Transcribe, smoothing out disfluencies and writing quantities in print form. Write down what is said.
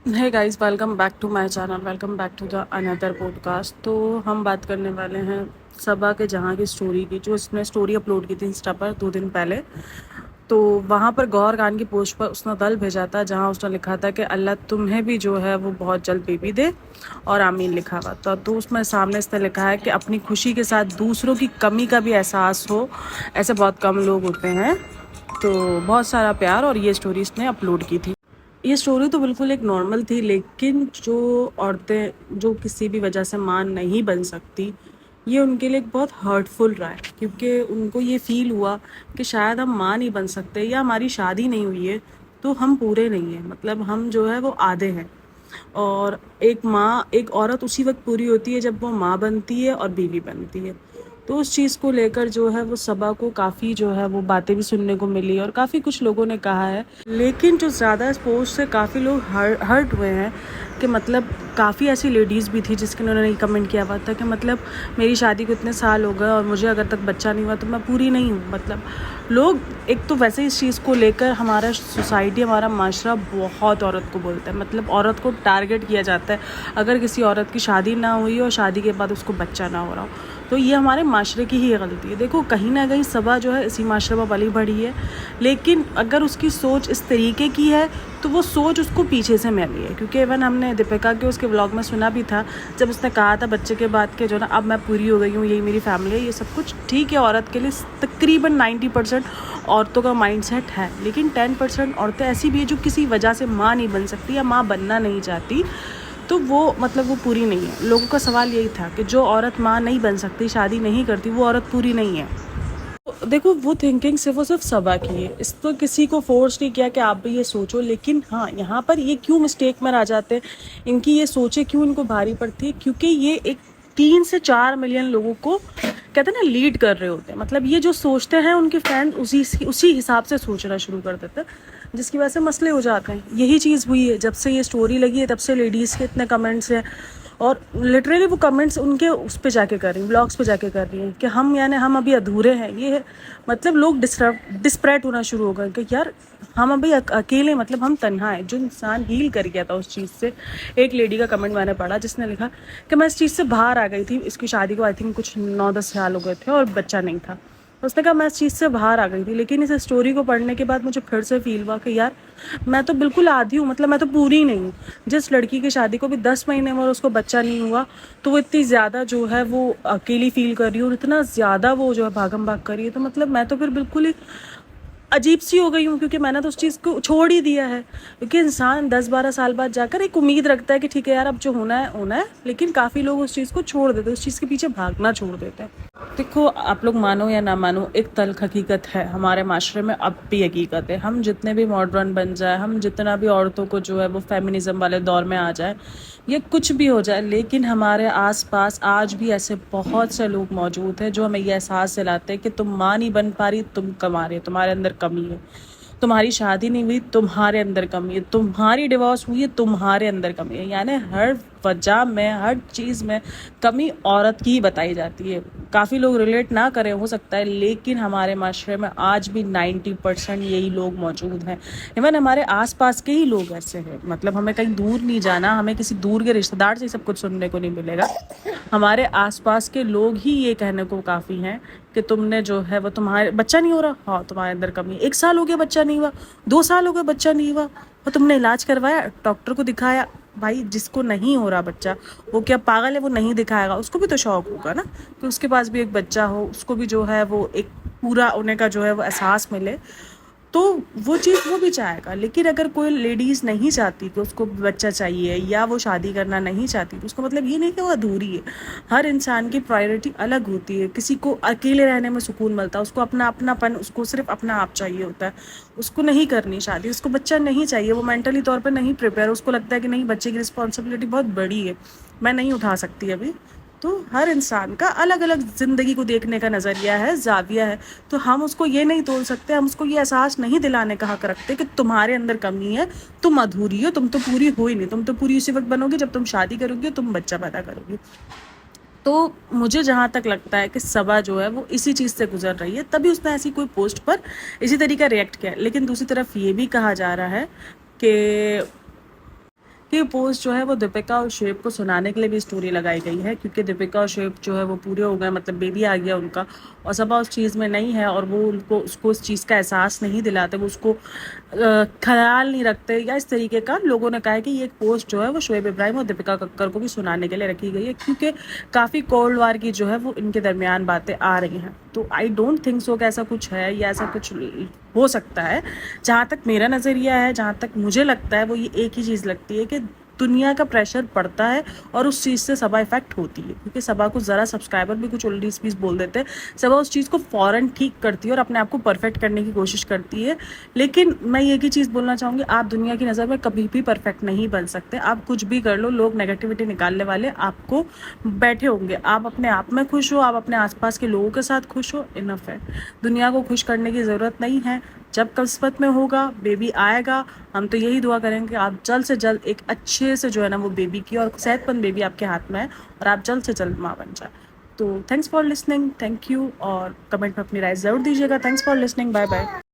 Hey guys, welcome back to my channel, welcome back to the another podcast. तो हम बात करने वाले हैं सबा के जहाँ की स्टोरी की, जो उसने स्टोरी अपलोड की थी इंस्टा पर 2 दिन पहले। तो वहाँ पर गौहर खान की पोस्ट पर उसने दल भेजा था, जहाँ उसने लिखा था कि अल्लाह तुम्हें भी जो है वो बहुत जल्द बेबी दे, और आमीन लिखा हुआ था। तो उसमें सामने इसने लिखा है कि अपनी खुशी के साथ दूसरों की कमी का भी एहसास हो, ऐसे बहुत कम लोग होते हैं। तो बहुत सारा प्यार, और ये स्टोरी इसने अपलोड की थी। ये स्टोरी तो बिल्कुल एक नॉर्मल थी, लेकिन जो औरतें जो किसी भी वजह से मां नहीं बन सकती, ये उनके लिए एक बहुत हर्टफुल रहा है, क्योंकि उनको ये फील हुआ कि शायद हम मां नहीं बन सकते, या हमारी शादी नहीं हुई है तो हम पूरे नहीं हैं, मतलब हम जो है वो आधे हैं। और एक औरत उसी वक्त पूरी होती है जब वो माँ बनती है और बीवी बनती है। तो उस चीज़ को लेकर जो है वो सबा को काफ़ी जो है वो बातें भी सुनने को मिली, और काफ़ी कुछ लोगों ने कहा है। लेकिन जो ज़्यादा इस पोस्ट से काफ़ी लोग हर्ट हुए हैं कि मतलब काफ़ी ऐसी लेडीज़ भी थी जिसके उन्होंने ये कमेंट किया हुआ था कि मतलब मेरी शादी को इतने साल हो गए और मुझे अगर तक बच्चा नहीं हुआ तो मैं पूरी नहीं हूँ। मतलब लोग एक तो वैसे ही इस चीज़ को लेकर हमारा सोसाइटी, हमारा माशरा बहुत औरत को बोलता है, मतलब औरत को टारगेट किया जाता है अगर किसी औरत की शादी ना हुई और शादी के बाद उसको बच्चा ना हो रहा हो। तो ये हमारे माशरे की ही गलती है। देखो, कहीं ना कहीं सबा जो है इसी माशरे में पली बढ़ी है, लेकिन अगर उसकी सोच इस तरीके की है तो वो सोच उसको पीछे से मिली है। क्योंकि इवन हमने दीपिका के उसके व्लॉग में सुना भी था, जब उसने कहा था बच्चे के बाद के जो ना अब मैं पूरी हो गई हूँ, यही मेरी फैमिली है, ये सब कुछ ठीक है। औरत के लिए तकरीबन 90% औरतों का माइंडसेट है, लेकिन 10% औरतें ऐसी भी है जो किसी वजह से माँ नहीं बन सकती या माँ बनना नहीं चाहती। तो वो मतलब वो पूरी नहीं है। लोगों का सवाल यही था कि जो औरत माँ नहीं बन सकती, शादी नहीं करती, वो औरत पूरी नहीं है। तो देखो, वो थिंकिंग सिर्फ सबा की है, इस तो किसी को फोर्स नहीं किया कि आप भी ये सोचो। लेकिन हाँ, यहाँ पर ये क्यों मिस्टेक में आ जाते हैं, इनकी ये सोचे क्यों इनको भारी पड़ती है, क्योंकि ये एक 3 से 4 मिलियन लोगों को कहते हैं ना लीड कर रहे होते हैं। मतलब ये जो सोचते हैं उनके फैंस उसी हिसाब से सोचना शुरू कर देते हैं, जिसकी वजह से मसले हो जाते हैं। यही चीज़ हुई है, जब से ये स्टोरी लगी है तब से लेडीज़ के इतने कमेंट्स हैं, और लिटरली वो कमेंट्स उनके उस पे जाके कर रही हैं, ब्लॉग्स पे जाके कर रही हैं कि हम यानी हम अभी अधूरे हैं। ये मतलब लोग डिस्परेट होना शुरू हो गए कि यार हम अभी अकेले, मतलब हम तन्हा है। जो इंसान हील कर गया था उस चीज़ से, एक लेडी का कमेंट मैंने पढ़ा जिसने लिखा कि मैं इस चीज़ से बाहर आ गई थी, इसकी शादी को आई थिंक कुछ 9-10 साल हो गए थे और बच्चा नहीं था। उसने कहा मैं इस चीज़ से बाहर आ गई थी, लेकिन इस स्टोरी को पढ़ने के बाद मुझे फिर से फील हुआ कि यार मैं तो बिल्कुल आधी हूँ, मतलब मैं तो पूरी नहीं हूँ। जिस लड़की की शादी को भी 10 महीने में और उसको बच्चा नहीं हुआ, तो वो इतनी ज़्यादा जो है वो अकेली फील कर रही है, और इतना ज़्यादा वो जो है भागम भाग कर रही है। तो मतलब मैं तो फिर बिल्कुल ही अजीब सी हो गई हूँ, क्योंकि मैंने तो उस चीज़ को छोड़ ही दिया है। क्योंकि इंसान 10-12 साल बाद जाकर एक उम्मीद रखता है कि ठीक है यार, अब जो होना है होना है, लेकिन काफ़ी लोग उस चीज़ को छोड़ देते हैं, उस चीज़ के पीछे भागना छोड़ देते हैं। देखो, आप लोग मानो या ना मानो, एक तल्ख हकीकत है हमारे माशरे में, अब भी हकीकत है। हम जितने भी मॉडर्न बन जाए, हम जितना भी औरतों को जो है वो फेमिनिज्म वाले दौर में आ जाए, ये कुछ भी हो जाए, लेकिन हमारे आसपास आज भी ऐसे बहुत से लोग मौजूद हैं जो हमें ये एहसास दिलाते हैं कि तुम माँ नहीं बन पा रही, तुम कमा रहे, तुम्हारे अंदर कमी है। तुम्हारी शादी नहीं हुई, तुम्हारे अंदर कमी है। तुम्हारी डिवोर्स हुई है, तुम्हारे अंदर कमी है। यानी हर वजह में, हर चीज़ में कमी औरत की ही बताई जाती है। काफ़ी लोग रिलेट ना करें हो सकता है, लेकिन हमारे माशरे में आज भी 90% यही लोग मौजूद हैं। इवन हमारे आसपास के ही लोग ऐसे हैं। मतलब हमें कहीं दूर नहीं जाना, हमें किसी दूर के रिश्तेदार से सब कुछ सुनने को नहीं मिलेगा। हमारे आसपास के लोग ही ये कहने को काफ़ी हैं कि तुमने जो है वो, तुम्हारे बच्चा नहीं हो रहा, हाँ तुम्हारे अंदर कमी है। 1 साल हो गया बच्चा नहीं हुआ, 2 साल हो गए बच्चा नहीं हुआ, और तुमने इलाज करवाया, डॉक्टर को दिखाया। भाई, जिसको नहीं हो रहा बच्चा, वो क्या पागल है? वो नहीं दिखाएगा? उसको भी तो शौक होगा ना कि उसके पास भी एक बच्चा हो, उसको भी जो है वो एक पूरा होने का जो है वो एहसास मिले। तो वो चीज़ वो भी चाहेगा। लेकिन अगर कोई लेडीज़ नहीं चाहती कि उसको बच्चा चाहिए, या वो शादी करना नहीं चाहती, तो उसका मतलब ये नहीं कि वो अधूरी है। हर इंसान की प्रायोरिटी अलग होती है। किसी को अकेले रहने में सुकून मिलता है, उसको अपना अपनापन, उसको सिर्फ अपना आप चाहिए होता है। उसको नहीं करनी शादी, उसको बच्चा नहीं चाहिए, वो मेंटली तौर पर नहीं प्रिपेयर। उसको लगता है कि नहीं, बच्चे की रिस्पॉन्सिबिलिटी बहुत बड़ी है, मैं नहीं उठा सकती अभी। तो हर इंसान का अलग अलग ज़िंदगी को देखने का नज़रिया है, जाविया है। तो हम उसको ये नहीं तोड़ सकते, हम उसको ये एहसास नहीं दिलाने का हक रखते कि तुम्हारे अंदर कमी है, तुम अधूरी हो, तुम तो पूरी हो ही नहीं। तुम तो पूरी उसी वक्त बनोगी जब तुम शादी करोगी, तुम बच्चा पैदा करोगी। तो मुझे जहाँ तक लगता है कि सबा जो है वो इसी चीज़ से गुजर रही है, तभी उसने ऐसी कोई पोस्ट पर इसी तरीका रिएक्ट किया। लेकिन दूसरी तरफ ये भी कहा जा रहा है कि ये पोस्ट जो है वो दीपिका और शुएब को सुनाने के लिए भी स्टोरी लगाई गई है, क्योंकि दीपिका और शुएब जो है वो पूरे हो गए, मतलब बेबी आ गया उनका, और सबा उस चीज़ में नहीं है, और वो उसको इस चीज़ का एहसास नहीं दिलाते, वो उसको ख्याल नहीं रखते, या इस तरीके का लोगों ने कहा है कि ये एक पोस्ट जो है वो शुएब इब्राहिम और दीपिका कक्कर को भी सुनाने के लिए रखी गई है, क्योंकि काफ़ी कोल्ड वार की जो है वो इनके दरमियान बातें आ रही हैं। तो आई डोंट थिंक सो कि ऐसा कुछ है या ऐसा कुछ हो सकता है। जहाँ तक मेरा नज़रिया है, जहाँ तक मुझे लगता है, वो ये एक ही चीज़ लगती है कि दुनिया का प्रेशर पड़ता है और उस चीज़ से सबा इफेक्ट होती है, क्योंकि सबा को ज़रा सब्सक्राइबर भी कुछ उल्टी स्पीच बोल देते हैं, सबा उस चीज़ को फ़ौरन ठीक करती है और अपने आप को परफेक्ट करने की कोशिश करती है। लेकिन मैं एक ही चीज़ बोलना चाहूँगी, आप दुनिया की नज़र में कभी भी परफेक्ट नहीं बन सकते। आप कुछ भी कर लो, लोग नेगेटिविटी निकालने वाले आपको बैठे होंगे। आप अपने आप में खुश हो, आप अपने आसपास के लोगों के साथ खुश हो, इनफ है। दुनिया को खुश करने की ज़रूरत नहीं है। जब किस्मत में होगा, बेबी आएगा, हम तो यही दुआ करेंगे कि आप जल्द से जल्द एक अच्छे से जो है ना वो बेबी की, और सेहतमंद बेबी आपके हाथ में है, और आप जल्द से जल्द माँ बन जाए। तो thanks for listening, thank you, और कमेंट में अपनी राय ज़रूर दीजिएगा। Thanks for listening, bye bye.